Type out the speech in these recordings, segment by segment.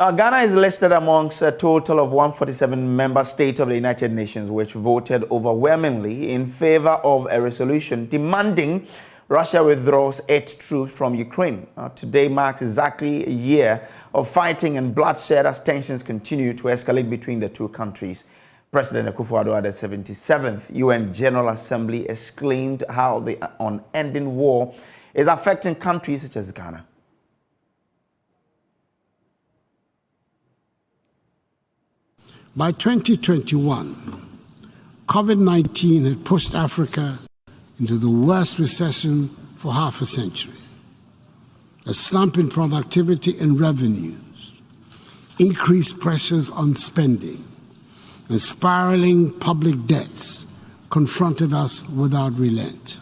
Ghana is listed amongst a total of 147 member states of the United Nations, which voted overwhelmingly in favor of a resolution demanding Russia withdraws its troops from Ukraine. Today marks exactly a year of fighting and bloodshed as tensions continue to escalate between the two countries. President Akufo-Addo at the 77th UN General Assembly exclaimed how the unending war is affecting countries such as Ghana. By 2021, COVID-19 had pushed Africa into the worst recession for half a century. A slump in productivity and revenues, increased pressures on spending, and spiraling public debts confronted us without relent.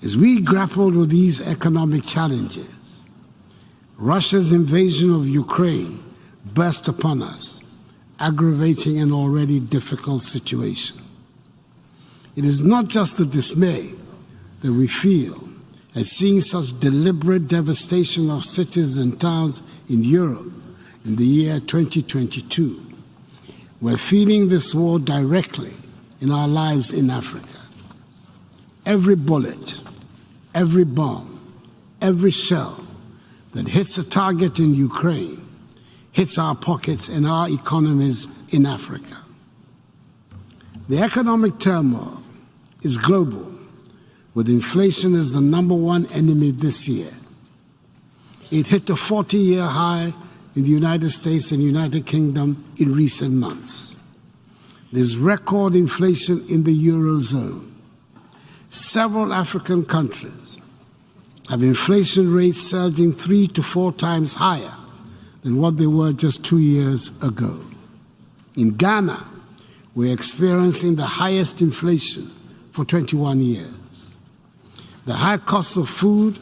As we grappled with these economic challenges, Russia's invasion of Ukraine burst upon us, aggravating an already difficult situation. It is not just the dismay that we feel at seeing such deliberate devastation of cities and towns in Europe in the year 2022. We're feeling this war directly in our lives in Africa. Every bullet, every bomb, every shell that hits a target in Ukraine hits our pockets and our economies in Africa. The economic turmoil is global, with inflation as the #1 enemy this year. It hit a 40-year high in the United States and United Kingdom in recent months. There's record inflation in the Eurozone. Several African countries have inflation rates surging 3 to 4 times higher than what they were just 2 years ago. In Ghana, we're experiencing the highest inflation for 21 years. The high costs of food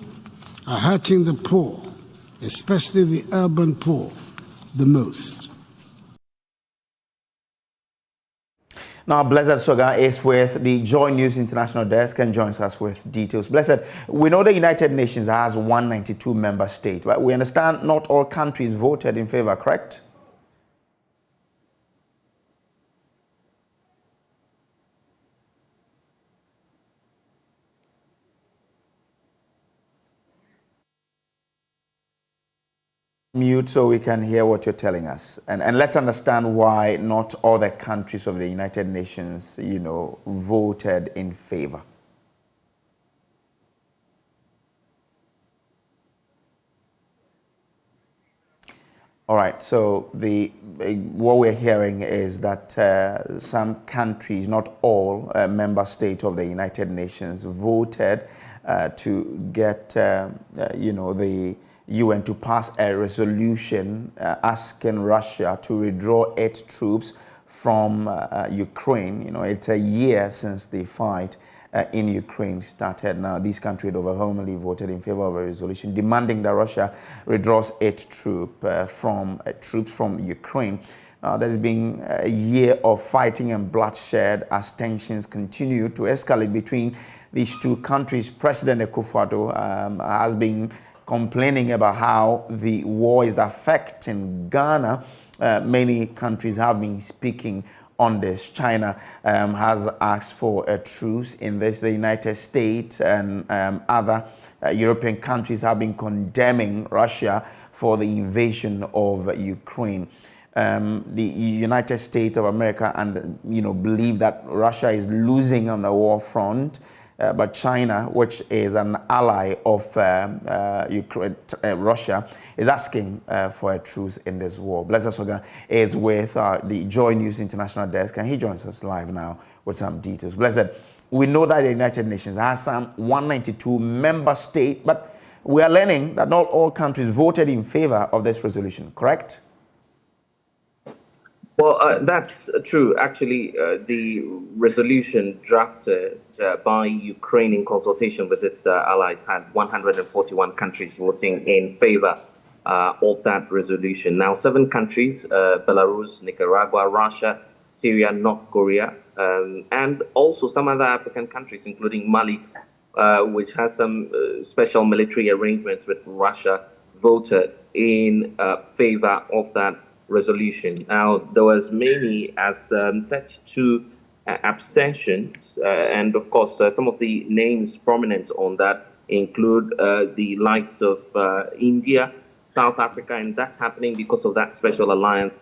are hurting the poor, especially the urban poor, the most. Now, Blessed Soga is with the JoyNews International Desk and joins us with details. Blessed, we know the United Nations has 192 member states, but we understand not all countries voted in favor, correct? Mute so we can hear what you're telling us, and let's understand why not all the countries of the United Nations, voted in favor. All right, so what we're hearing is that some countries, not all member states of the United Nations, voted to get the UN to pass a resolution asking Russia to withdraw its troops from Ukraine. It's a year since the fight in Ukraine started. Now, these countries overwhelmingly voted in favor of a resolution demanding that Russia withdraws its troops from Ukraine. There's been a year of fighting and bloodshed as tensions continue to escalate between these two countries. President Akufo-Addo has been complaining about how the war is affecting Ghana. Many countries have been speaking on this. China has asked for a truce in this. The United States and other European countries have been condemning Russia for the invasion of Ukraine. The United States of America believe that Russia is losing on the war front. But China, which is an ally of Russia, is asking for a truce in this war. Blessed Soga is with the JoyNews International Desk, and he joins us live now with some details. Blessed, we know that the United Nations has some 192 member states, but we are learning that not all countries voted in favor of this resolution, correct? Well, that's true. Actually, the resolution drafted by Ukraine in consultation with its allies had 141 countries voting in favor of that resolution. Now, 7 countries, Belarus, Nicaragua, Russia, Syria, North Korea, and also some other African countries, including Mali, which has some special military arrangements with Russia, voted in favor of that resolution. Now, there was many as 32 abstentions, and of course, some of the names prominent on that include the likes of India, South Africa, and that's happening because of that special alliance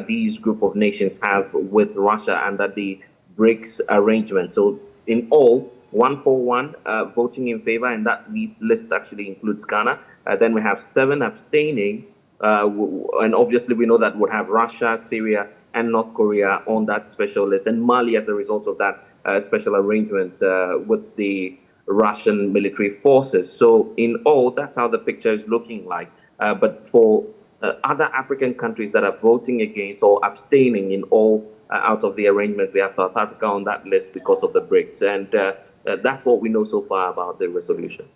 these group of nations have with Russia under the BRICS arrangement. So in all, 141 voting in favor, and that list actually includes Ghana. Then we have 7 abstaining, and obviously we know that would have Russia, Syria, and North Korea on that special list, and Mali as a result of that special arrangement with the Russian military forces. So in all, that's how the picture is looking like. But for other African countries that are voting against or abstaining in all out of the arrangement, we have South Africa on that list because of the BRICS. And that's what we know so far about the resolution.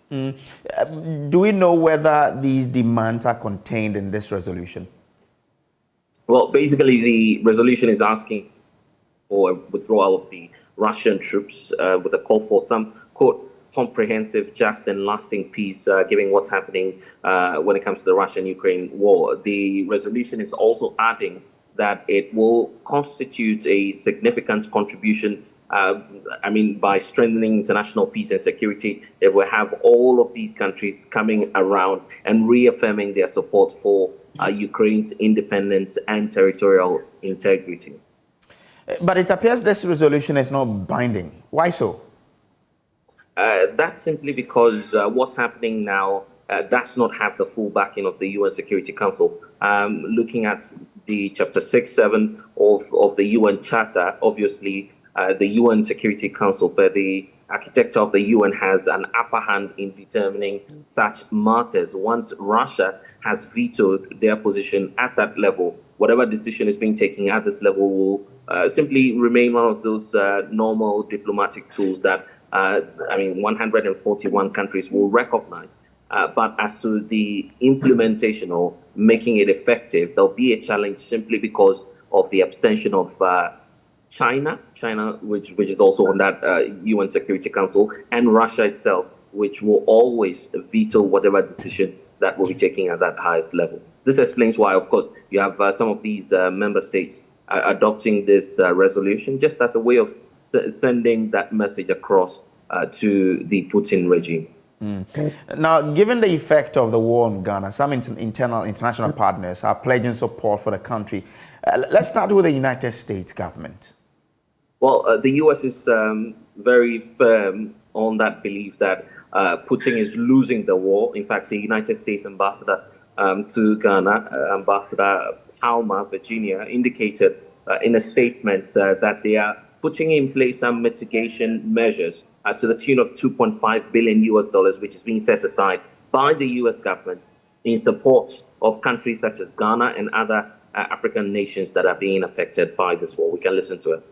Do we know whether these demands are contained in this resolution? Well, basically, the resolution is asking for a withdrawal of the Russian troops with a call for some, quote, comprehensive, just, and lasting peace, given what's happening when it comes to the Russian-Ukraine war. The resolution is also adding that it will constitute a significant contribution, by strengthening international peace and security, if we have all of these countries coming around and reaffirming their support for Ukraine's independence and territorial integrity. But it appears this resolution is not binding. Why so? That's simply because what's happening now does not have the full backing of the UN Security Council. Looking at the Chapter 6, 7 of the UN Charter, obviously the UN Security Council, but the architecture of the UN has an upper hand in determining such matters. Once Russia has vetoed their position at that level, whatever decision is being taken at this level will simply remain one of those normal diplomatic tools that 141 countries will recognize. But as to the implementation or making it effective, there'll be a challenge simply because of the abstention of China, which is also on that UN Security Council, and Russia itself, which will always veto whatever decision that will be taken at that highest level. This explains why, of course, you have some of these member states adopting this resolution just as a way of sending that message across to the Putin regime. Now, given the effect of the war on Ghana, some international partners are pledging support for the country. Let's start with the United States government. Well, the U.S. is very firm on that belief that Putin is losing the war. In fact, the United States ambassador to Ghana, Ambassador Palmer, Virginia, indicated in a statement that they are putting in place some mitigation measures to the tune of $2.5 billion, which is being set aside by the U.S. government in support of countries such as Ghana and other African nations that are being affected by this war. We can listen to it.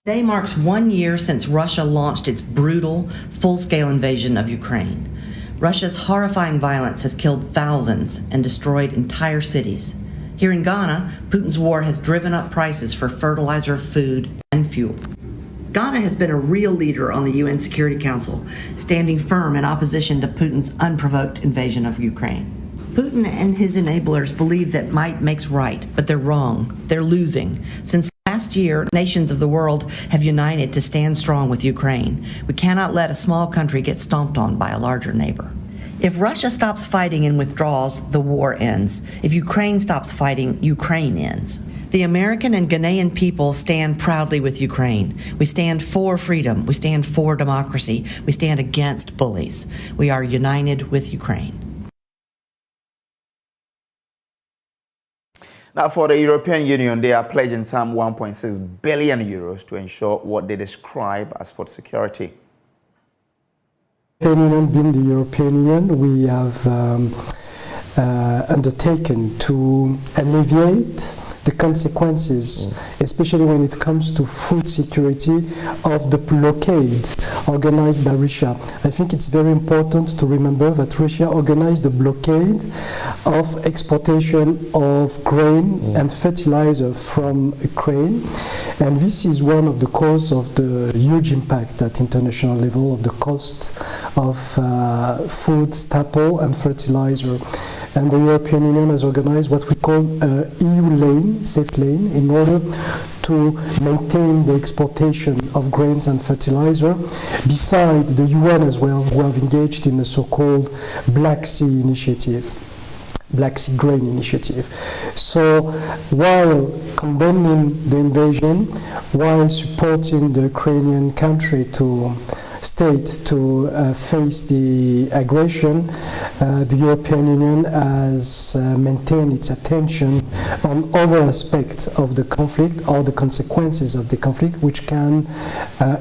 Today marks 1 year since Russia launched its brutal, full-scale invasion of Ukraine. Russia's horrifying violence has killed thousands and destroyed entire cities. Here in Ghana, Putin's war has driven up prices for fertilizer, food, and fuel. Ghana has been a real leader on the UN Security Council, standing firm in opposition to Putin's unprovoked invasion of Ukraine. Putin and his enablers believe that might makes right, but they're wrong. They're losing. Since last year, nations of the world have united to stand strong with Ukraine. We cannot let a small country get stomped on by a larger neighbor. If Russia stops fighting and withdraws, the war ends. If Ukraine stops fighting, Ukraine ends. The American and Ghanaian people stand proudly with Ukraine. We stand for freedom. We stand for democracy. We stand against bullies. We are united with Ukraine. Now, for the European Union, they are pledging some 1.6 billion euros to ensure what they describe as food security. Being the European Union, we have undertaken to alleviate the consequences, especially when it comes to food security, of the blockade organized by Russia. I think it's very important to remember that Russia organized the blockade of exportation of grain and fertilizer from Ukraine, and this is one of the causes of the huge impact at international level of the cost of food, staple and fertilizer. And the European Union has organized what we call EU lane, safe lane, in order to maintain the exportation of grains and fertilizer, besides the UN as well, who have engaged in the so-called Black Sea Initiative. Black Sea Grain Initiative. So while condemning the invasion, while supporting the Ukrainian state to face the aggression, the European Union has maintained its attention on other aspects of the conflict or the consequences of the conflict, which can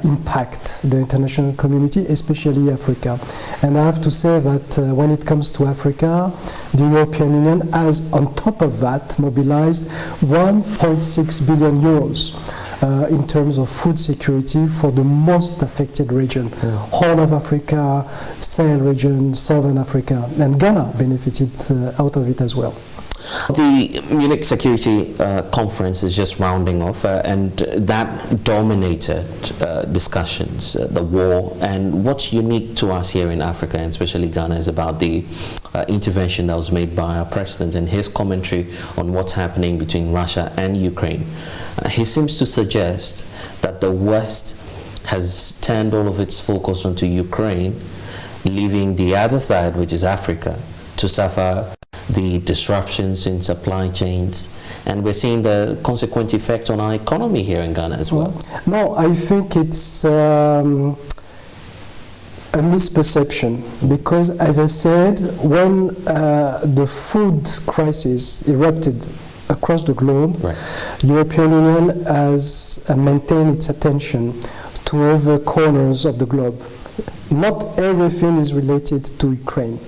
impact the international community, especially Africa. And I have to say that when it comes to Africa, the European Union has, on top of that, mobilized 1.6 billion euros in terms of food security for the most affected region. Horn of Africa, Sahel region, Southern Africa, and Ghana benefited out of it as well. The Munich Security Conference is just rounding off, and that dominated discussions, the war. And what's unique to us here in Africa, and especially Ghana, is about the intervention that was made by our president and his commentary on what's happening between Russia and Ukraine. He seems to suggest that the West has turned all of its focus onto Ukraine, leaving the other side, which is Africa, to suffer the disruptions in supply chains, and we're seeing the consequent effect on our economy here in Ghana as well. No, I think it's a misperception, because as I said, when the food crisis erupted across the globe, the European Union has maintained its attention to other corners of the globe. Not everything is related to Ukraine,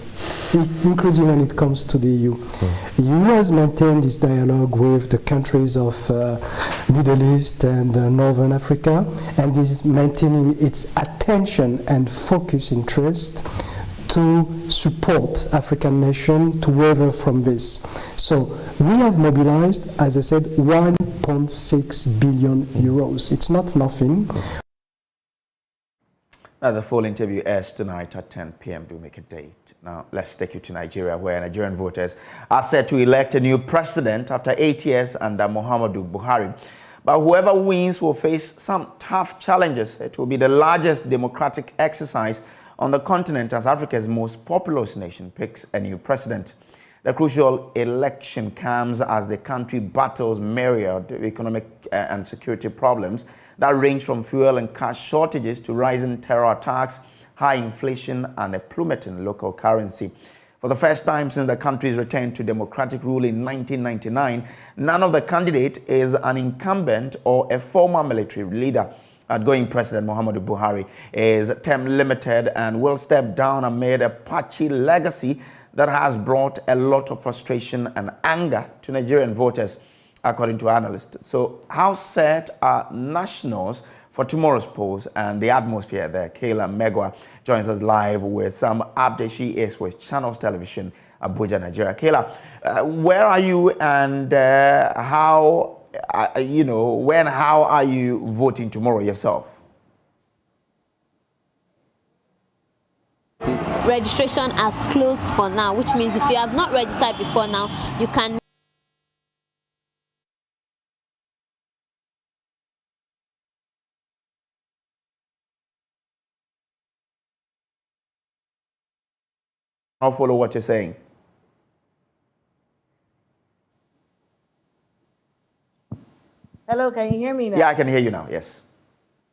including when it comes to the EU. The EU has maintained this dialogue with the countries of Middle East and Northern Africa, and is maintaining its attention and focus interest to support African nations to weather from this. So we have mobilized, as I said, 1.6 billion euros. It's not nothing. Now, the full interview airs tonight at 10 p.m. Do make a date. Now, let's take you to Nigeria, where Nigerian voters are set to elect a new president after 8 years under Muhammadu Buhari. But whoever wins will face some tough challenges. It will be the largest democratic exercise on the continent as Africa's most populous nation picks a new president. The crucial election comes as the country battles myriad economic and security problems that range from fuel and cash shortages to rising terror attacks, high inflation, and a plummeting local currency. For the first time since the country's return to democratic rule in 1999, none of the candidates is an incumbent or a former military leader. Outgoing President Muhammadu Buhari is term limited and will step down amid a patchy legacy that has brought a lot of frustration and anger to Nigerian voters, according to analysts. So how set are nationals for tomorrow's polls and the atmosphere there? Kayla Megwa joins us live with some updates. She is with Channels Television, Abuja, Nigeria. Kayla, where are you, and how are you voting tomorrow yourself? Registration has closed for now, which means if you have not registered before now, you can I'll follow what you're saying. Hello, can you hear me now? Yeah, I can hear you now, yes.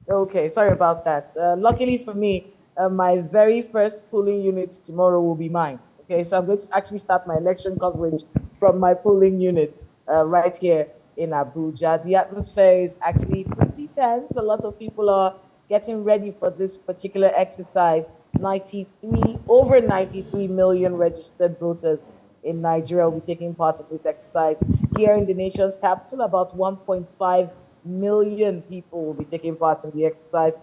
Okay, sorry about that. Luckily for me, my very first polling unit tomorrow will be mine. Okay, so I'm going to actually start my election coverage from my polling unit right here in Abuja. The atmosphere is actually pretty tense. A lot of people are getting ready for this particular exercise. Over 93 million registered voters in Nigeria will be taking part in this exercise. Here in the nation's capital, about 1.5 million people will be taking part in the exercise.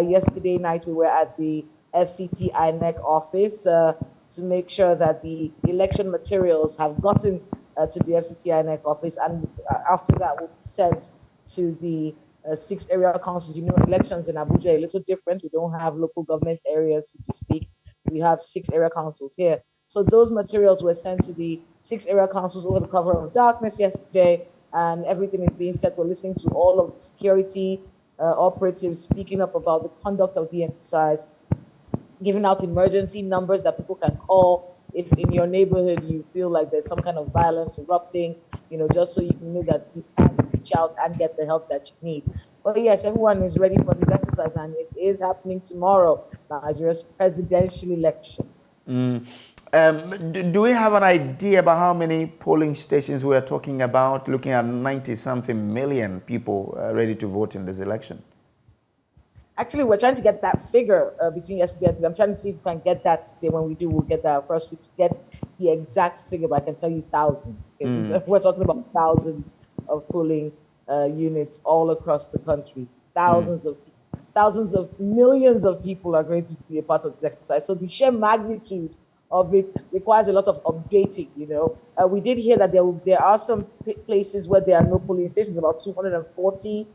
Yesterday night, we were at the FCT INEC office to make sure that the election materials have gotten to the FCT INEC office, and after that will be sent to the 6 area councils. You know, elections in Abuja are a little different. We don't have local government areas, so to speak. We have 6 area councils here. So those materials were sent to the 6 area councils over the cover of darkness yesterday, and everything is being set. We're listening to all of the security operatives speaking up about the conduct of the exercise, giving out emergency numbers that people can call if in your neighborhood you feel like there's some kind of violence erupting, you know, just so you can know that you can reach out and get the help that you need. But yes, everyone is ready for this exercise, and it is happening tomorrow, Nigeria's presidential election. Do we have an idea about how many polling stations we are talking about, looking at 90-something million people ready to vote in this election? Actually, we're trying to get that figure between yesterday and today. I'm trying to see if we can get that today. When we do, we'll get that first to get the exact figure, but I can tell you thousands. We're talking about thousands of polling units all across the country. Thousands of millions of people are going to be a part of this exercise. So the sheer magnitude of it requires a lot of updating. You know, we did hear that there are some places where there are no polling stations, about 240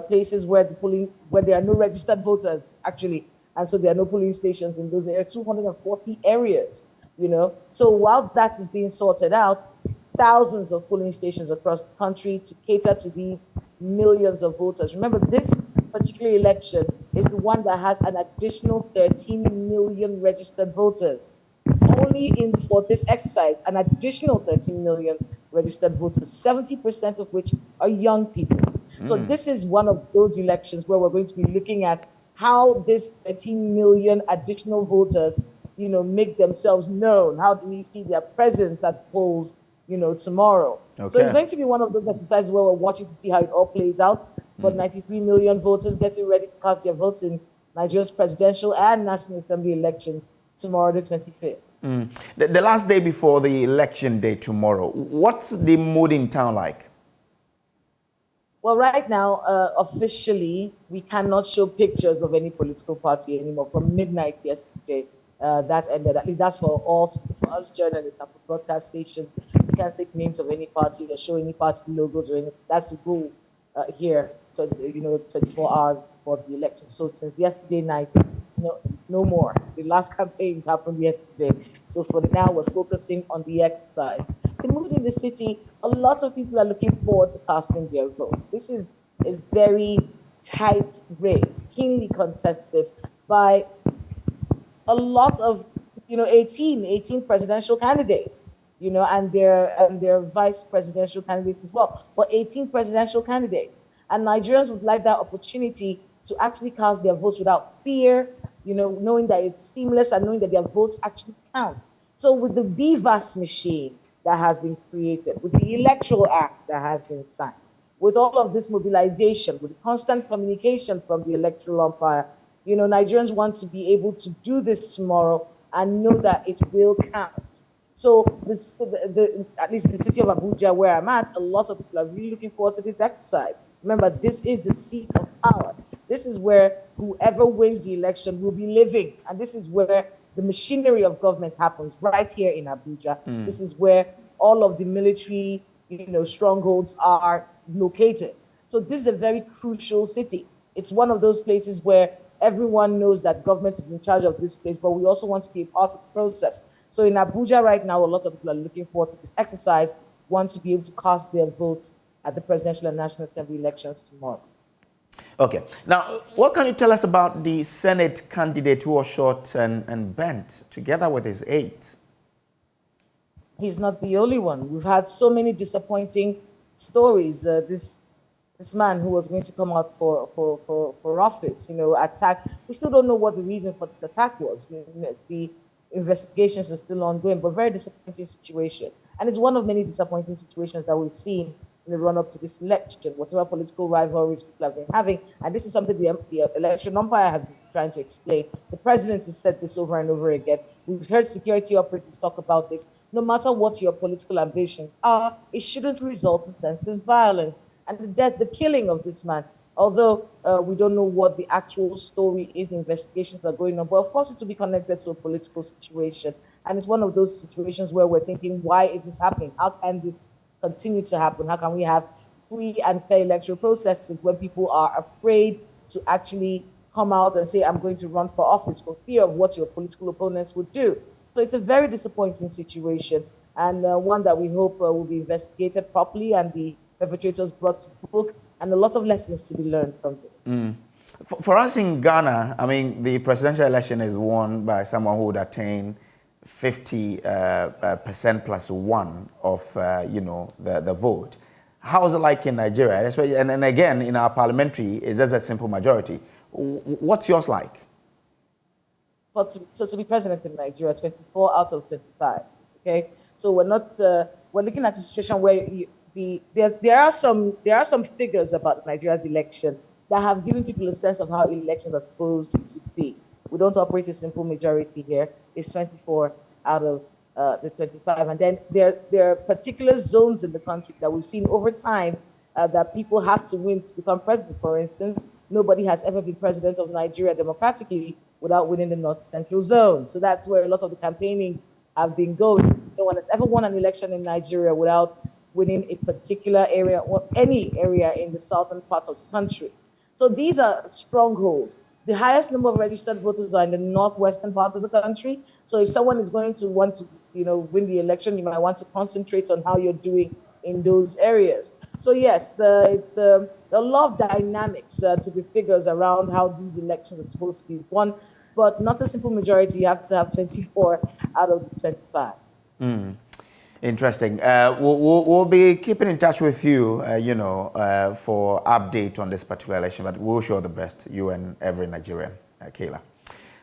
places where there are no registered voters, actually, and so there are no polling stations in those areas. 240 areas, you know. So while that is being sorted out, thousands of polling stations across the country to cater to these millions of voters. Remember, this particular election is the one that has an additional 13 million registered voters. Only for this exercise, an additional 13 million registered voters, 70% of which are young people. So this is one of those elections where we're going to be looking at how this 13 million additional voters, you know, make themselves known. How do we see their presence at polls, you know, tomorrow? Okay. So it's going to be one of those exercises where we're watching to see how it all plays out. But 93 million voters getting ready to cast their votes in Nigeria's presidential and National Assembly elections tomorrow, the 25th. The last day before the election day tomorrow, what's the mood in town like? Well, right now, officially, we cannot show pictures of any political party anymore. From midnight yesterday, that ended. At least that's for us journalists and for broadcast stations. We can't take names of any party or show any party logos or anything. That's the rule here. So, you know, 24 hours before the election. So since yesterday night, no more. The last campaigns happened yesterday. So for now, we're focusing on the exercise. The mood in the city, a lot of people are looking forward to casting their votes. This is a very tight race, keenly contested by a lot of, 18 presidential candidates, and their vice presidential candidates as well, but 18 presidential candidates. And Nigerians would like that opportunity to actually cast their votes without fear, knowing that it's seamless and knowing that their votes actually count. So with the BVAS machine that has been created, with the Electoral Act that has been signed, with all of this mobilization, with constant communication from the electoral umpire, Nigerians want to be able to do this tomorrow and know that it will count. So at least the city of Abuja, where I'm at, a lot of people are really looking forward to this exercise. Remember, this is the seat of power. This is where whoever wins the election will be living. And this is where the machinery of government happens, right here in Abuja. This is where all of the military, strongholds are located. So this is a very crucial city. It's one of those places where everyone knows that government is in charge of this place, but we also want to be a part of the process. So in Abuja right now, a lot of people are looking forward to this exercise, want to be able to cast their votes at the presidential and national assembly elections tomorrow. Okay. Now, what can you tell us about the Senate candidate who was shot and burnt together with his aides? He's not the only one. We've had so many disappointing stories. This man who was going to come out for office, attacked. We still don't know what the reason for this attack was. The investigations are still ongoing, but very disappointing situation. And it's one of many disappointing situations that we've seen in the run-up to this election, whatever political rivalries people have been having. And this is something the election umpire has been trying to explain. The president has said this over and over again. We've heard security operatives talk about this. no matter what your political ambitions are, it shouldn't result in senseless violence. And the killing of this man, although we don't know what the actual story is, the investigations are going on, but of course it will be connected to a political situation. And it's one of those situations where we're thinking, why is this happening? How can this continue to happen? How can we have free and fair electoral processes when people are afraid to actually come out and say, I'm going to run for office for fear of what your political opponents would do? So it's a very disappointing situation, and one that we hope will be investigated properly and the perpetrators brought to book, and a lot of lessons to be learned from this. For us in Ghana, I mean, the presidential election is won by someone who would attain 50% plus one of, the vote. How is it like in Nigeria? Especially, and again, in our parliamentary, it's just a simple majority. What's yours like? So to be president in Nigeria, 24 out of 25. Okay, so we're not we're looking at a situation where there are some figures about Nigeria's election that have given people a sense of how elections are supposed to be. We don't operate a simple majority here. It's 24 out of the 25, and then there are particular zones in the country that we've seen over time that people have to win to become president. For instance, nobody has ever been president of Nigeria democratically without winning the North Central Zone. So that's where a lot of the campaignings have been going. No one has ever won an election in Nigeria without winning a particular area or any area in the southern part of the country. So these are strongholds. The highest number of registered voters are in the northwestern part of the country. So if someone is going to want to, win the election, you might want to concentrate on how you're doing in those areas. So yes, it's a lot of dynamics to be figures around how these elections are supposed to be won, but not a simple majority. You have to have 24 out of the 25. Interesting. We'll be keeping in touch with you, for update on this particular election, but we'll show the best, you and every Nigerian, Kayla.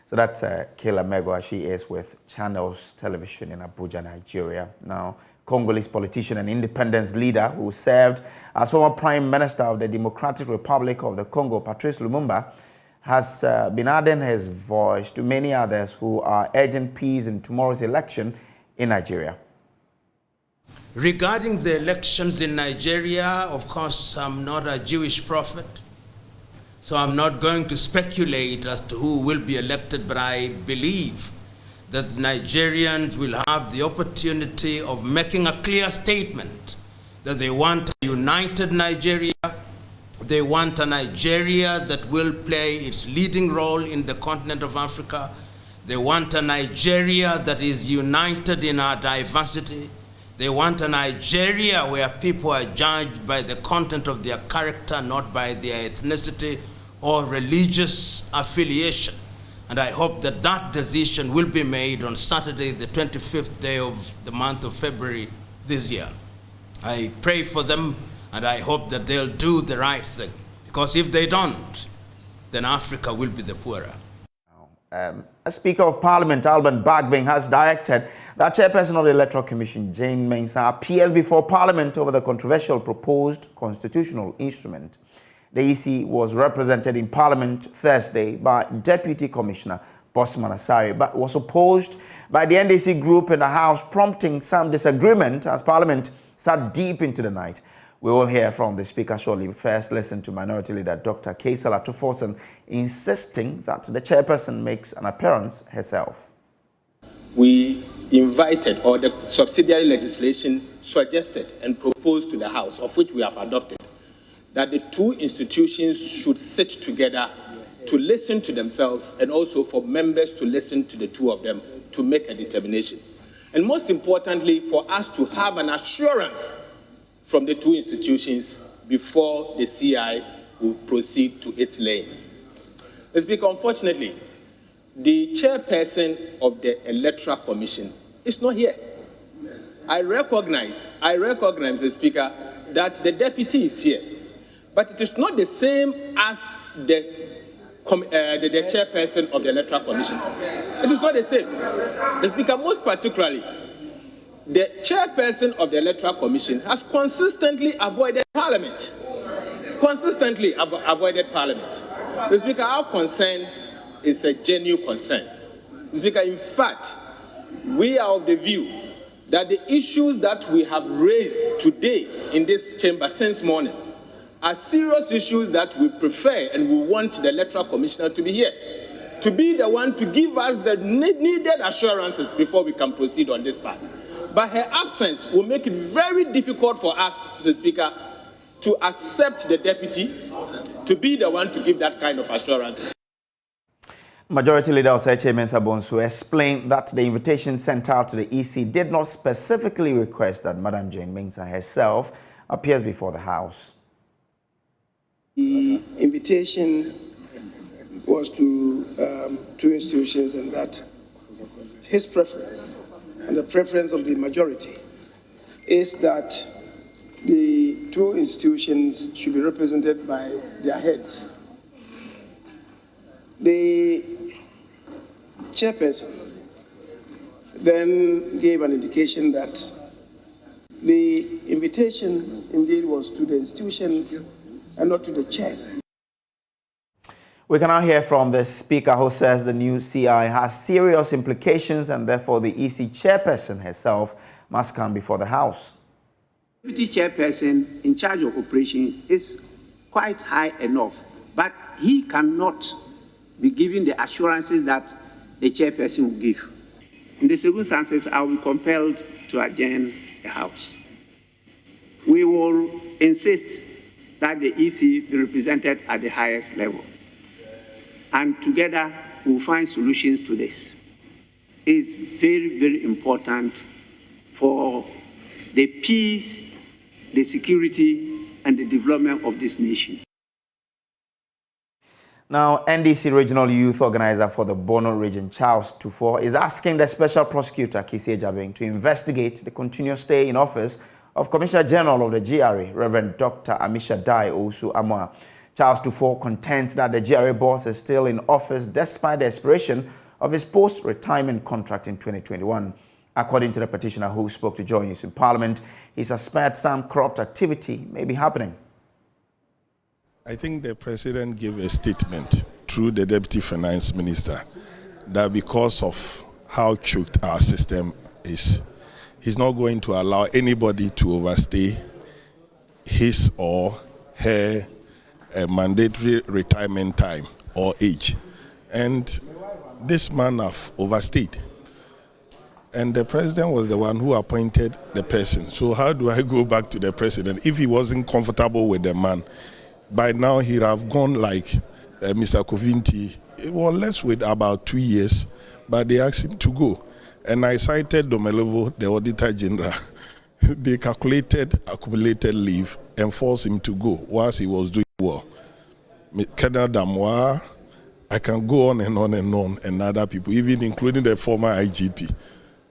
So that's Kayla Megwa. She is with Channels Television in Abuja, Nigeria. Now, Congolese politician and independence leader who served as former Prime Minister of the Democratic Republic of the Congo, Patrice Lumumba, has been adding his voice to many others who are urging peace in tomorrow's election in Nigeria. Regarding the elections in Nigeria, of course, I'm not a Jewish prophet, so I'm not going to speculate as to who will be elected, but I believe that Nigerians will have the opportunity of making a clear statement that they want a united Nigeria, they want a Nigeria that will play its leading role in the continent of Africa, they want a Nigeria that is united in our diversity, they want a Nigeria where people are judged by the content of their character, not by their ethnicity or religious affiliation. And I hope that that decision will be made on Saturday, the 25th day of the month of February this year. I pray for them, and I hope that they'll do the right thing. Because if they don't, then Africa will be the poorer. Speaker of Parliament, Alban Bagbing, has directed that chairperson of the Electoral Commission, Jane Mensah, appears before Parliament over the controversial proposed constitutional instrument. The EC was represented in Parliament Thursday by Deputy Commissioner Bosman Asari, but was opposed by the NDC group in the House, prompting some disagreement as Parliament sat deep into the night. We will hear from the Speaker shortly. First, listen to Minority Leader Dr. Kaysala Tuforson insisting that the chairperson makes an appearance herself. We invited, or the subsidiary legislation suggested and proposed to the House, of which we have adopted, that the two institutions should sit together to listen to themselves and also for members to listen to the two of them to make a determination. And most importantly, for us to have an assurance from the two institutions before the CI will proceed to its lane. Speaker, unfortunately, the chairperson of the Electoral Commission is not here. I recognize, the Speaker, that the deputy is here. But it is not the same as the chairperson of the Electoral Commission. It is not the same. The Speaker, most particularly, the chairperson of the Electoral Commission has consistently avoided Parliament. Consistently avoided Parliament. The Speaker, our concern is a genuine concern. The Speaker, in fact, we are of the view that the issues that we have raised today in this chamber since morning are serious issues that we prefer and we want the Electoral Commissioner to be here, to be the one to give us the needed assurances before we can proceed on this part. But her absence will make it very difficult for us, Mr. Speaker, to accept the deputy to be the one to give that kind of assurances. Majority Leader Oseche Mensah Bonsu explained that the invitation sent out to the EC did not specifically request that Madam Jane Mensah herself appears before the House. The invitation was to two institutions, and that his preference and the preference of the majority is that the two institutions should be represented by their heads. The chairperson then gave an indication that the invitation indeed was to the institutions and not to the chairs. We can now hear from the Speaker, who says the new CI has serious implications and therefore the EC chairperson herself must come before the House. Deputy chairperson in charge of operation is quite high enough, but he cannot be given the assurances that the chairperson will give. In the circumstances, I will be compelled to adjourn the House. We will insist that the EC be represented at the highest level. And together, we'll find solutions to this. It's very, very important for the peace, the security, and the development of this nation. Now, NDC Regional Youth Organizer for the Bono region, Charles Tufo, is asking the Special Prosecutor, Kisi Ejabeng, to investigate the continuous stay in office of Commissioner General of the GRA, Reverend Dr. Amisha Dai Osu Amwa. Charles Tufo contends that the GRA boss is still in office despite the expiration of his post-retirement contract in 2021. According to the petitioner who spoke to JoyNews in Parliament, he suspects some corrupt activity may be happening. I think the President gave a statement through the Deputy Finance Minister that because of how choked our system is, he's not going to allow anybody to overstay his or her mandatory retirement time or age. And this man have overstayed. And the President was the one who appointed the person. So how do I go back to the President? If he wasn't comfortable with the man, by now he'd have gone like Mr. Kovinti. It was less with about 2 years, but they asked him to go. And I cited Domelevo, the Auditor General. They calculated accumulated leave and forced him to go whilst he was doing well. Colonel Damois, I can go on and on and on, and other people, even including the former IGP.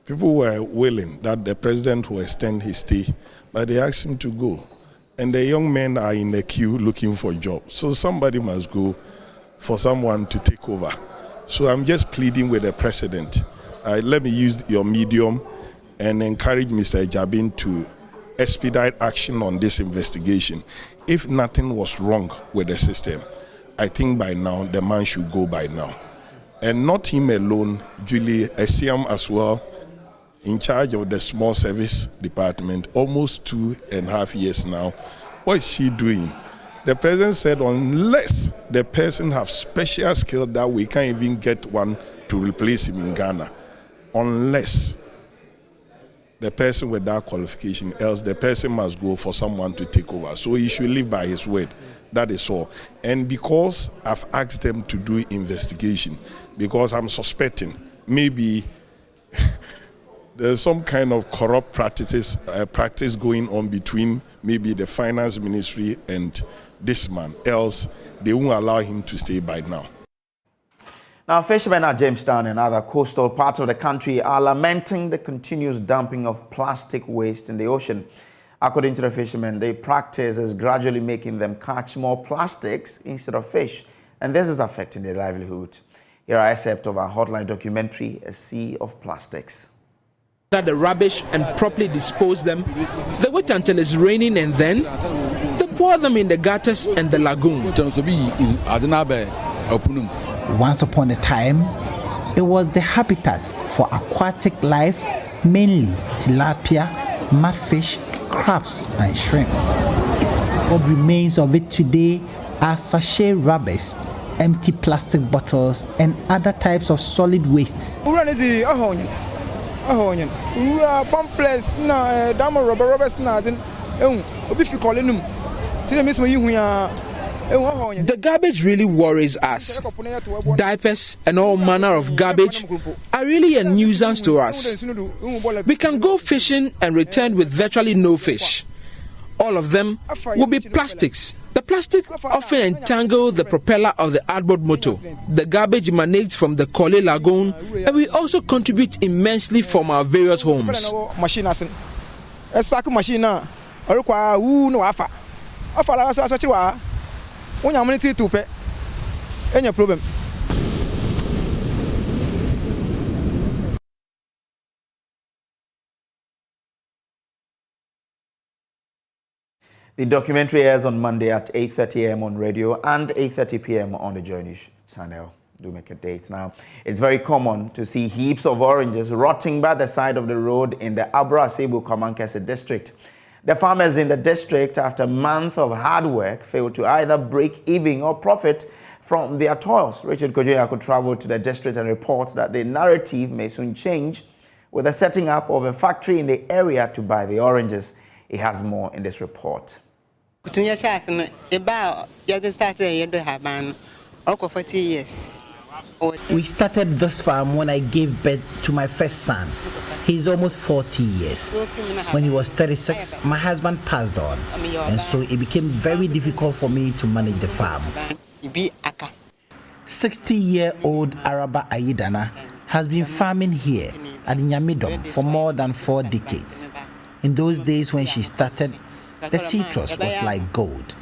People were willing that the President will extend his stay, but they asked him to go. And the young men are in the queue looking for jobs. So somebody must go for someone to take over. So I'm just pleading with the President. Let me use your medium and encourage Mr. Ejabeng to expedite action on this investigation. If nothing was wrong with the system, I think by now the man should go by now. And not him alone, Julie Esiam as well, in charge of the small service department, almost 2.5 years now. What is she doing? The President said unless the person has special skill that we can't even get one to replace him in Ghana, unless the person with that qualification, else the person must go for someone to take over. So he should live by his word. That is all. And because I've asked them to do investigation, because I'm suspecting maybe there's some kind of corrupt practice going on between maybe the finance ministry and this man, else they won't allow him to stay by now. Now, fishermen at Jamestown and other coastal parts of the country are lamenting the continuous dumping of plastic waste in the ocean. According to the fishermen, the practice is gradually making them catch more plastics instead of fish, and this is affecting their livelihood. Here are excerpts of our Hotline documentary, A Sea of Plastics. The rubbish and properly dispose them. They wait until it's raining and then they pour them in the gutters and the lagoon. Once upon a time, it was the habitat for aquatic life mainly tilapia, mudfish, crabs, and shrimps. What remains of it today are sachet rubbers, empty plastic bottles, and other types of solid wastes. The garbage really worries us. Diapers and all manner of garbage are really a nuisance to us. We can go fishing and return with virtually no fish. All of them will be plastics. The plastic often entangle the propeller of the outboard motor. The garbage emanates from the Kole Lagoon, and we also contribute immensely from our various homes. The documentary airs on Monday at 8:30 a.m. on radio and 8:30 p.m. on the JoyNews channel. Do make a date. Now, it's very common to see heaps of oranges rotting by the side of the road in the Abra Asebu Komankese district. The farmers in the district, after months of hard work, failed to either break even or profit from their toils. Richard Kojo could travel to the district and report that the narrative may soon change with the setting up of a factory in the area to buy the oranges. He has more in this report. We started this farm when I gave birth to my first son. He's almost 40 years. When he was 36, my husband passed on, and so it became very difficult for me to manage the farm. 60-year-old Araba Ayidana has been farming here at Nyamidom for more than 4 decades. In those days when she started, the citrus was like gold.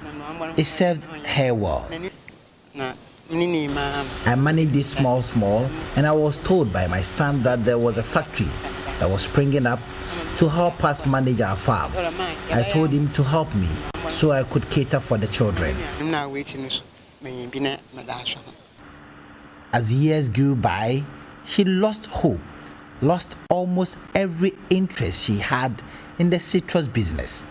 It served her well. I managed it small, and I was told by my son that there was a factory that was springing up to help us manage our farm. I told him to help me so I could cater for the children. As years grew by, she lost hope, lost almost every interest she had in the citrus business.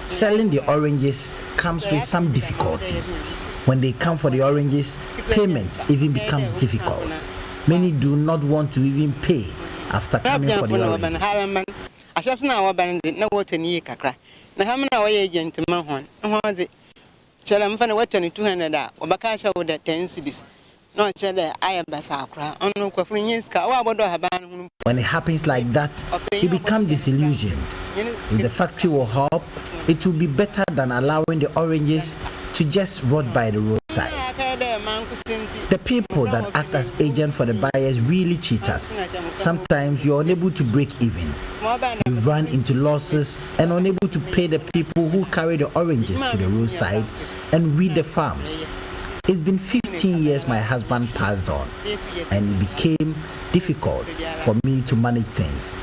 Selling the oranges comes with some difficulty. When they come for the oranges, payment even becomes difficult. Many do not want to even pay after coming for the oranges. When it happens like that, you become disillusioned. If the factory will help, it will be better than allowing the oranges to just rot by the roadside. The people that act as agents for the buyers really cheat us. Sometimes you're unable to break even. You run into losses and unable to pay the people who carry the oranges to the roadside and weed the farms. It's been 15 years my husband passed on, and it became difficult for me to manage things.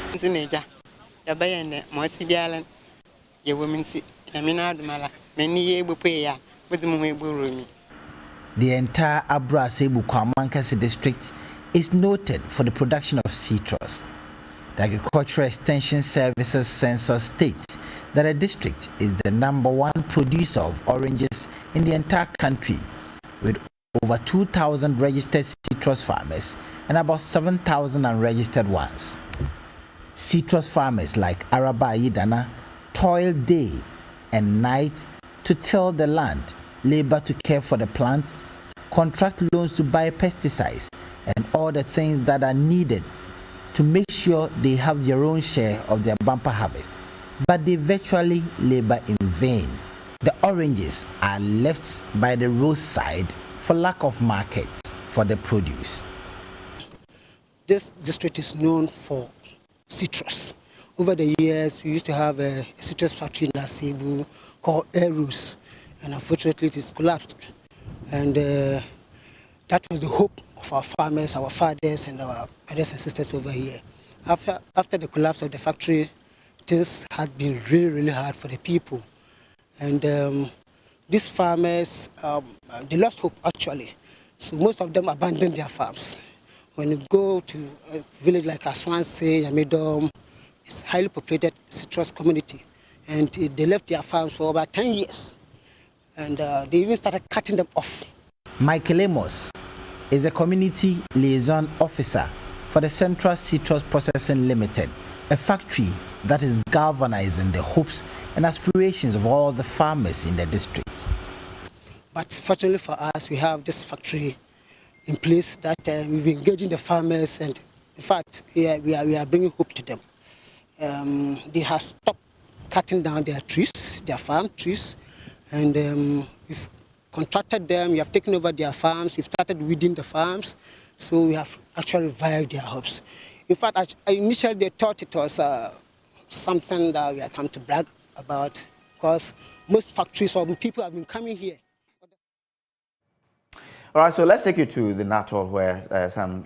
The entire Abra Asebu Komankese district is noted for the production of citrus. The Agricultural Extension Services census states that the district is the #1 producer of oranges in the entire country, with over 2,000 registered citrus farmers and about 7,000 unregistered ones. Citrus farmers like Araba Ayidana toil day and night to till the land, labor to care for the plants, contract loans to buy pesticides, and all the things that are needed to make sure they have their own share of their bumper harvest. But they virtually labor in vain. The oranges are left by the roadside for lack of markets for the produce. This district is known for citrus. Over the years, we used to have a citrus factory in Asebu called Erus, and unfortunately it is collapsed. And that was the hope of our farmers, our fathers, and our brothers and sisters over here. After the collapse of the factory, things had been really hard for the people. And these farmers, they lost hope actually. So most of them abandoned their farms. When you go to a village like Aswanse, Yamedom, it's a highly populated citrus community. And they left their farms for about 10 years. And they even started cutting them off. Michael Amos is a community liaison officer for the Central Citrus Processing Limited, a factory that is galvanizing the hopes and aspirations of all the farmers in the district. But fortunately for us, we have this factory in place that we've been engaging the farmers, and in fact, we are bringing hope to them. They have stopped cutting down their trees, their farm trees, and we've contracted them, we have taken over their farms, we've started weeding the farms, so we have actually revived their hopes. In fact, initially they thought it was something that we are come to brag about, because most factories or people have been coming here. All right, so let's take you to the Natal, where some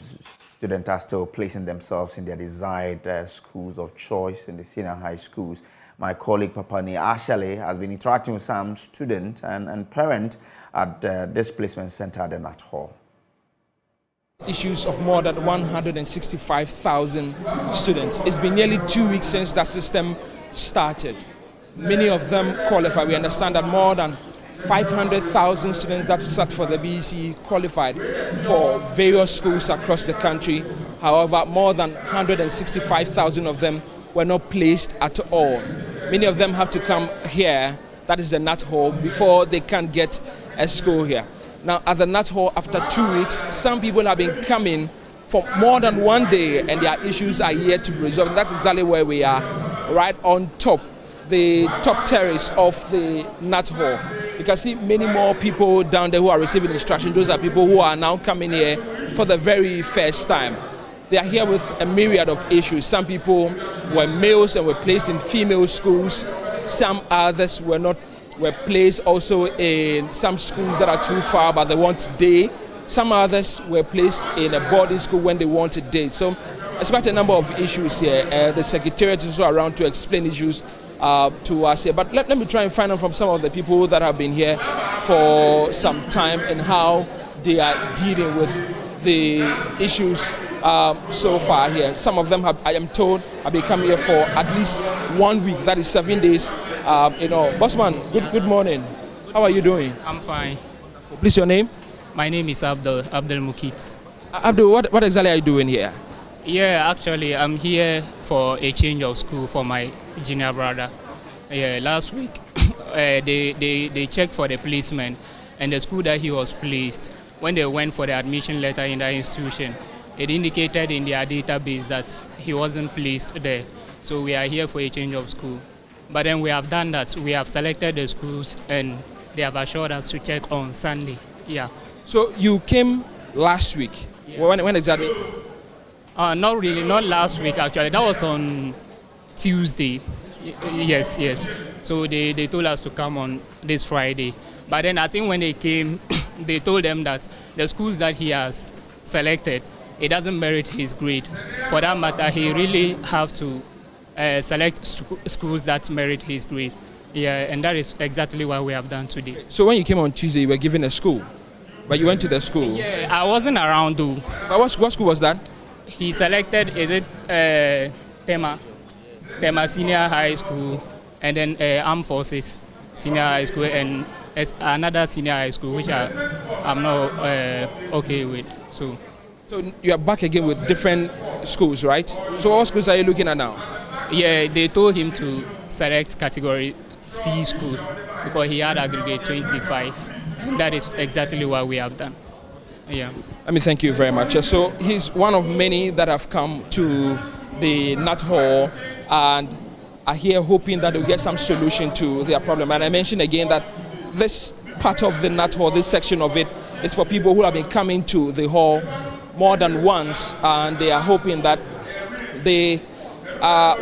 students are still placing themselves in their desired schools of choice in the senior high schools. My colleague Papani Ashale has been interacting with some students and parents at this placement center at the Nat Hall. Issues of more than 165,000 students. It's been nearly 2 weeks since that system started. Many of them qualify. We understand that more than 500,000 students that sat for the BEC qualified for various schools across the country. However, more than 165,000 of them were not placed at all. Many of them have to come here, that is the Nat Hall, before they can get a school here. Now, at the Nat Hall, after 2 weeks, some people have been coming for more than 1 day, and their issues are yet to be resolved. That's exactly where we are, right on top, the top terrace of the Nat Hall. You can see many more people down there who are receiving instruction. Those are people who are now coming here for the very first time. They are here with a myriad of issues. Some people were males and were placed in female schools. Some others were placed also in some schools that are too far, but they want day. Some others were placed in a boarding school when they wanted day. So there's quite a number of issues here. The Secretariat is also around to explain issues to us here. But let me try and find out from some of the people that have been here for some time and how they are dealing with the issues so far here. Some of them have, I am told, have been coming here for at least 1 week, that is 7 days. Bossman, good morning. How are you doing? I'm fine. Please, your name? My name is Abdul Mukit. Abdul, what exactly are you doing here? Yeah, actually, I'm here for a change of school for my junior brother. Yeah, last week, they checked for the placement, and the school that he was placed, when they went for the admission letter in the institution, it indicated in their database that he wasn't placed there. So we are here for a change of school. But then we have done that. We have selected the schools, and they have assured us to check on Sunday. Yeah. So you came last week. Yeah. When exactly? Not really, not last week actually. That was on Tuesday. Yes. So they told us to come on this Friday. But then I think when they came, they told them that the schools that he has selected, it doesn't merit his grade. For that matter, he really have to select schools that merit his grade. Yeah, and that is exactly what we have done today. So when you came on Tuesday, you were given a school, but you went to the school? Yeah, I wasn't around though. But what school was that? He selected, is it Tema Senior High School, and then Armed Forces Senior High School, and another senior high school, which I'm not okay with. So you are back again with different schools, right? So what schools are you looking at now? Yeah, they told him to select category C schools because he had aggregate 25, and that is exactly what we have done. Yeah. Let me thank you very much. So he's one of many that have come to the Nat Hall and are here hoping that they'll get some solution to their problem. And I mentioned again that this part of the Nat Hall, this section of it, is for people who have been coming to the hall more than once, and they are hoping that they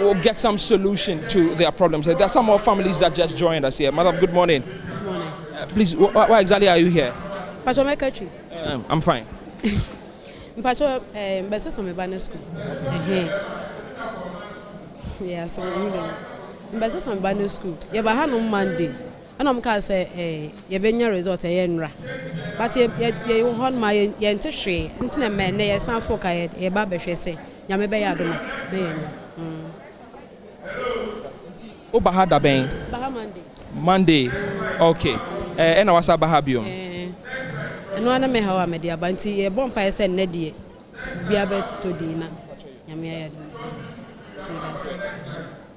will get some solution to their problems. There are some more families that just joined us here. Madam, good morning. Good morning. Please, why exactly are you here? I'm fine. Yeah, so I'm school. Yeah, but I had on Monday. And I'm going to say, you been your result a yenra. But you hold my entry, internet man, they are some folk I had a barber say, Yamebe Adoma. Bahada Ben. Monday. Okay. And I was a Bahabium. And one may have a media, but a bonfire said Neddy. Be able to dinner. So that's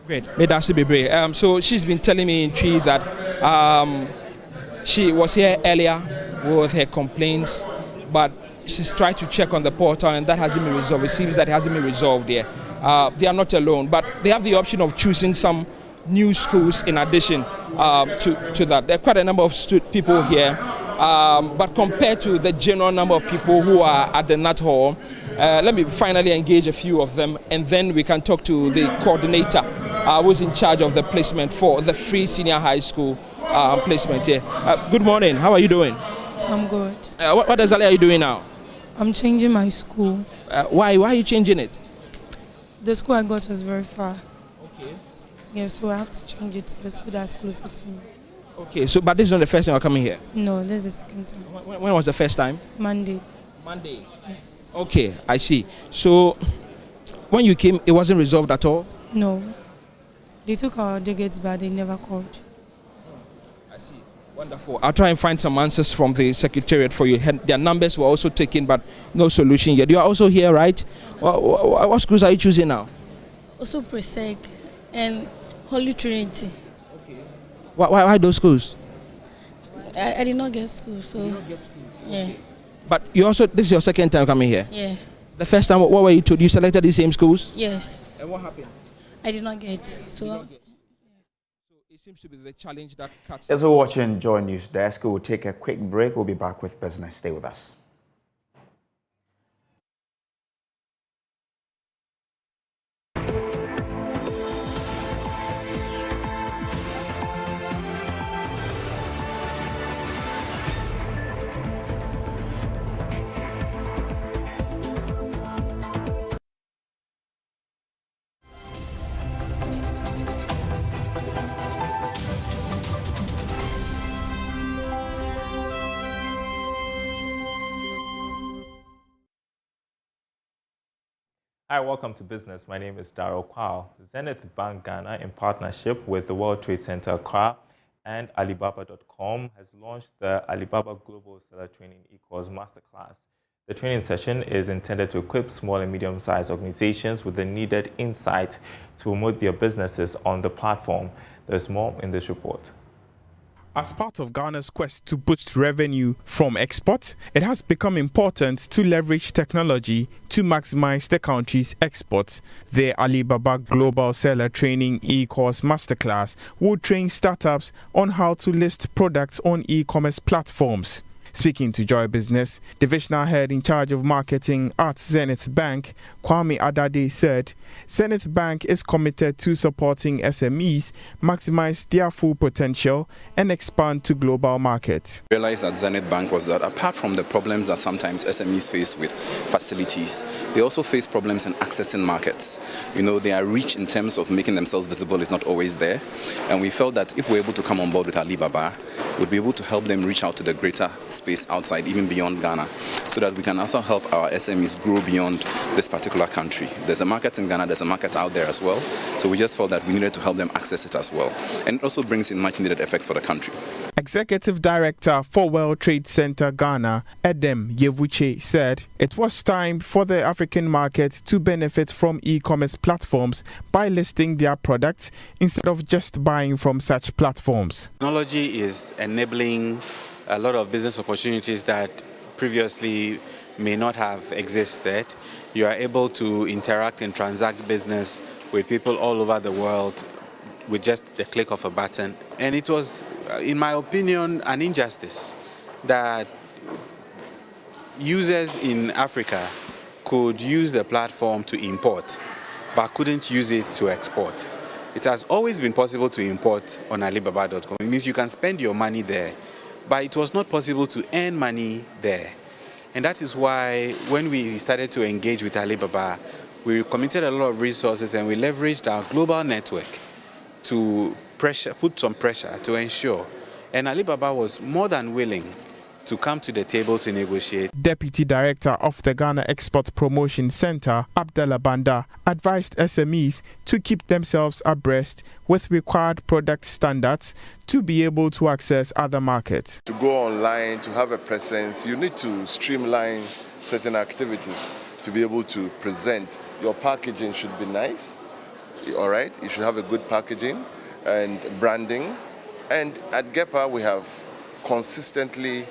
great. So she's been telling me in tree that she was here earlier with her complaints, but she's tried to check on the portal and that hasn't been resolved. It seems that it hasn't been resolved there. They are not alone, but they have the option of choosing some new schools in addition to that. There are quite a number of people here, but compared to the general number of people who are at the Nat Hall, let me finally engage a few of them, and then we can talk to the coordinator who's in charge of the placement for the free senior high school placement here. Good morning. How are you doing? I'm good. What exactly are you doing now? I'm changing my school. Why are you changing it? The school I got was very far. Okay. Yeah, so I have to change it to a school that's closer to me. Okay, so but this is not the first time you're coming here? No, this is the second time. When was the first time? Monday. Monday? Yes. Okay, I see. So when you came, it wasn't resolved at all? No. They took our delegates, but they never called. I see. Wonderful. I'll try and find some answers from the secretariat for you. Their numbers were also taken, but no solution yet. You are also here, right? What schools are you choosing now? Also Presec and Holy Trinity. Okay. Why those schools? I did not get school, so. You did not get school. Yeah. Okay. But you also, this is your second time coming here? Yeah. The first time, what were you told? You selected the same schools? Yes. And what happened? I did not get. So it seems to be the challenge that cuts. As we're watching Joy News Desk, we'll take a quick break. We'll be back with business. Stay with us. Hi, welcome to Business. My name is Darryl Kwao. Zenith Bank Ghana, in partnership with the World Trade Center Accra and Alibaba.com, has launched the Alibaba Global Seller Training eCourse Masterclass. The training session is intended to equip small and medium-sized organizations with the needed insight to promote their businesses on the platform. There's more in this report. As part of Ghana's quest to boost revenue from export, it has become important to leverage technology to maximize the country's exports. The Alibaba Global Seller Training eCourse Masterclass will train startups on how to list products on e-commerce platforms. Speaking to Joy Business, Divisional Head in charge of marketing at Zenith Bank, Kwame Adade, said Zenith Bank is committed to supporting SMEs maximize their full potential and expand to global markets. Realized at Zenith Bank was that apart from the problems that sometimes SMEs face with facilities, they also face problems in accessing markets. You know, their reach in terms of making themselves visible is not always there. And we felt that if we're able to come on board with Alibaba, we'd be able to help them reach out to the greater space outside, even beyond Ghana, so that we can also help our SMEs grow beyond this particular country. There's a market in Ghana, there's a market out there as well, so we just felt that we needed to help them access it as well. And it also brings in much needed effects for the country. Executive Director for World Trade Center Ghana, Edem Yewuche, said it was time for the African market to benefit from e-commerce platforms by listing their products instead of just buying from such platforms. Technology is enabling a lot of business opportunities that previously may not have existed. You are able to interact and transact business with people all over the world with just the click of a button. And it was, in my opinion, an injustice that users in Africa could use the platform to import, but couldn't use it to export. It has always been possible to import on Alibaba.com. It means you can spend your money there, but it was not possible to earn money there. And that is why when we started to engage with Alibaba, we committed a lot of resources and we leveraged our global network to put some pressure to ensure And Alibaba was more than willing to come to the table to negotiate. Deputy Director of the Ghana Export Promotion Center, Abdallah Banda, advised SMEs to keep themselves abreast with required product standards to be able to access other markets. To go online, to have a presence, you need to streamline certain activities to be able to present. Your packaging should be nice, all right? You should have a good packaging and branding. And at GEPA, we have consistently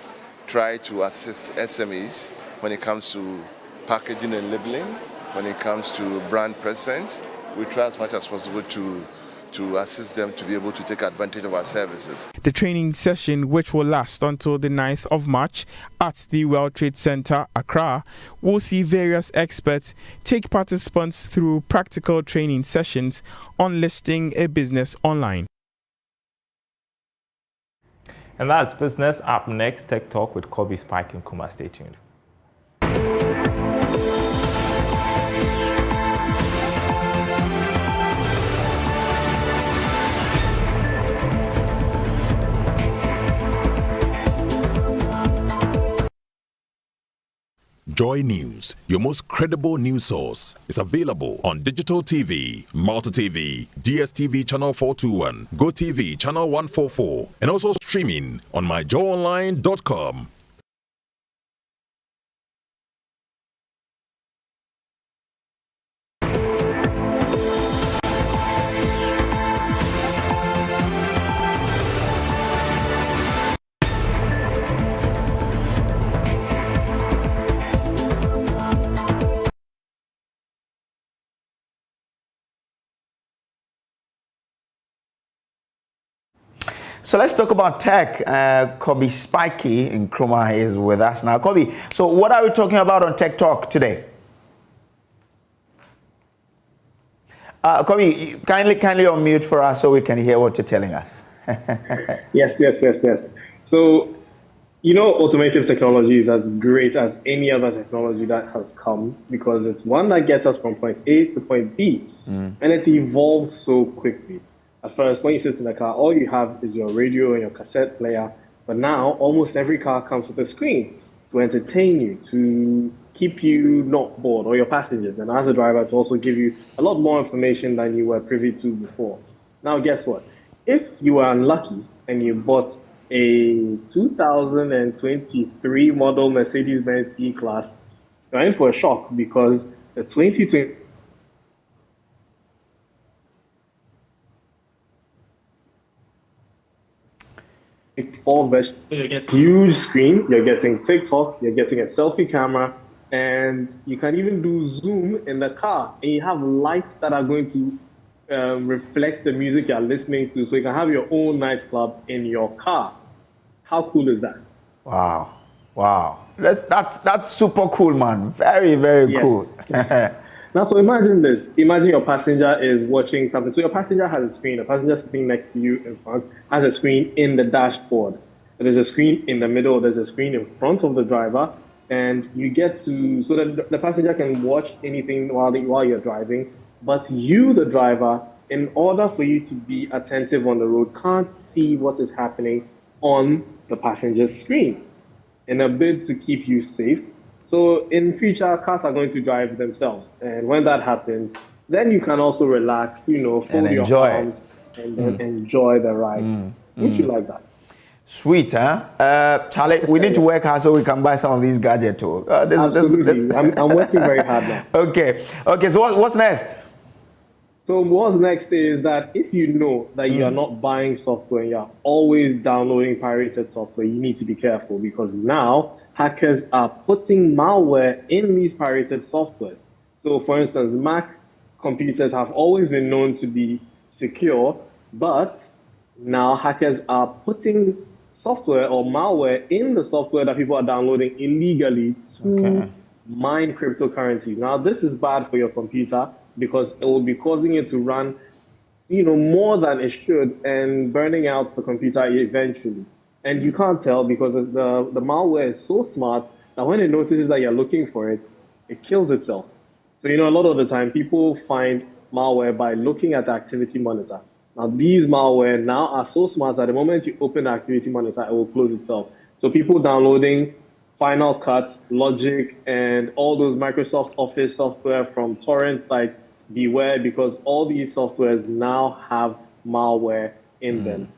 tried to assist SMEs when it comes to packaging and labeling, when it comes to brand presence. We try as much as possible to assist them to be able to take advantage of our services. The training session, which will last until the 9th of March at the World Trade Center, Accra, will see various experts take participants through practical training sessions on listing a business online. And that's business. Up next, Tech Talk with Kobe, Spike, and Kuma. Stay tuned. Joy News, your most credible news source, is available on digital TV, Multi TV, DSTV channel 421, GoTV channel 144, and also streaming on myjoyonline.com. So let's talk about tech. Kobe Spiky in Kroma is with us now. Kobe, so what are we talking about on Tech Talk today? Kobe, kindly unmute for us so we can hear what you're telling us. Yes. So, you know, automotive technology is as great as any other technology that has come because it's one that gets us from point A to point B, and it evolves so quickly. At first, when you sit in the car, all you have is your radio and your cassette player. But now, almost every car comes with a screen to entertain you, to keep you not bored, or your passengers, and as a driver, to also give you a lot more information than you were privy to before. Now, guess what? If you are unlucky and you bought a 2023 model Mercedes-Benz E-Class, you're in for a shock because the 2020 version, you're getting a huge screen, you're getting TikTok, you're getting a selfie camera, and you can even do Zoom in the car. And you have lights that are going to reflect the music you're listening to, so you can have your own nightclub in your car. How cool is that? Wow. That's super cool, man. Very, very cool. Now, so imagine this. Imagine your passenger is watching something. So your passenger has a screen. A passenger sitting next to you in front has a screen in the dashboard. There's a screen in the middle. There's a screen in front of the driver. And you get to, so that the passenger can watch anything while you're driving. But you, the driver, in order for you to be attentive on the road, can't see what is happening on the passenger's screen in a bid to keep you safe. So in future, cars are going to drive themselves. And when that happens, then you can also relax, fold your arms and then enjoy the ride. Would you like that? Sweet, huh? Charlie, we need to work hard so we can buy some of these gadgets too. Absolutely. I'm working very hard now. Okay, so what's next? So what's next is that if you know that you are not buying software, you're always downloading pirated software, you need to be careful because now hackers are putting malware in these pirated software. So for instance, Mac computers have always been known to be secure, but now hackers are putting software or malware in the software that people are downloading illegally to mine cryptocurrencies. Now, this is bad for your computer because it will be causing it to run, more than it should and burning out the computer eventually. And you can't tell because the malware is so smart that when it notices that you're looking for it, it kills itself. So, a lot of the time people find malware by looking at the activity monitor. Now, these malware now are so smart that the moment you open the activity monitor, it will close itself. So people downloading Final Cut, Logic, and all those Microsoft Office software from torrent sites, beware, because all these softwares now have malware in them.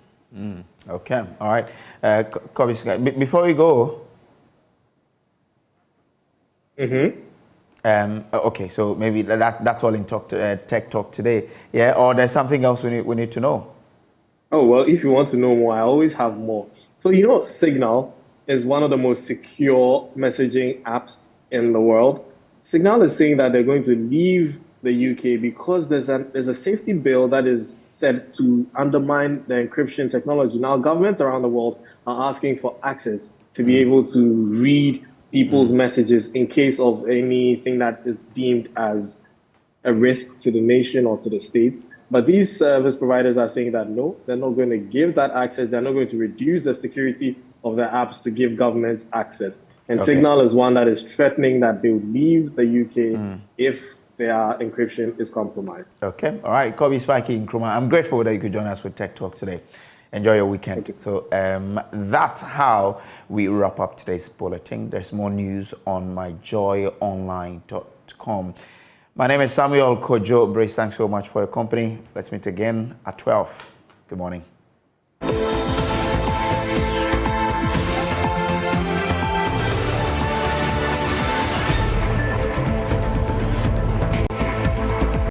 Okay, all right. Kobi, before we go, okay, so maybe that's all in tech talk today. Yeah, or there's something else we need to know. Oh, well, if you want to know more, I always have more. So, Signal is one of the most secure messaging apps in the world. Signal is saying that they're going to leave the UK because there's a safety bill that is said to undermine the encryption technology. Now, governments around the world are asking for access to be able to read people's messages in case of anything that is deemed as a risk to the nation or to the state. But these service providers are saying that no, they're not going to give that access. They're not going to reduce the security of their apps to give governments access. And Signal is one that is threatening that they'll leave the UK if their encryption is compromised. Okay, all right. Kobi Spikey Nkrumah, I'm grateful that you could join us for Tech Talk today. Enjoy your weekend. So that's how we wrap up today's bulletin. There's more news on myjoyonline.com. My name is Samuel Kojo. Brace, thanks so much for your company. Let's meet again at 12. Good morning.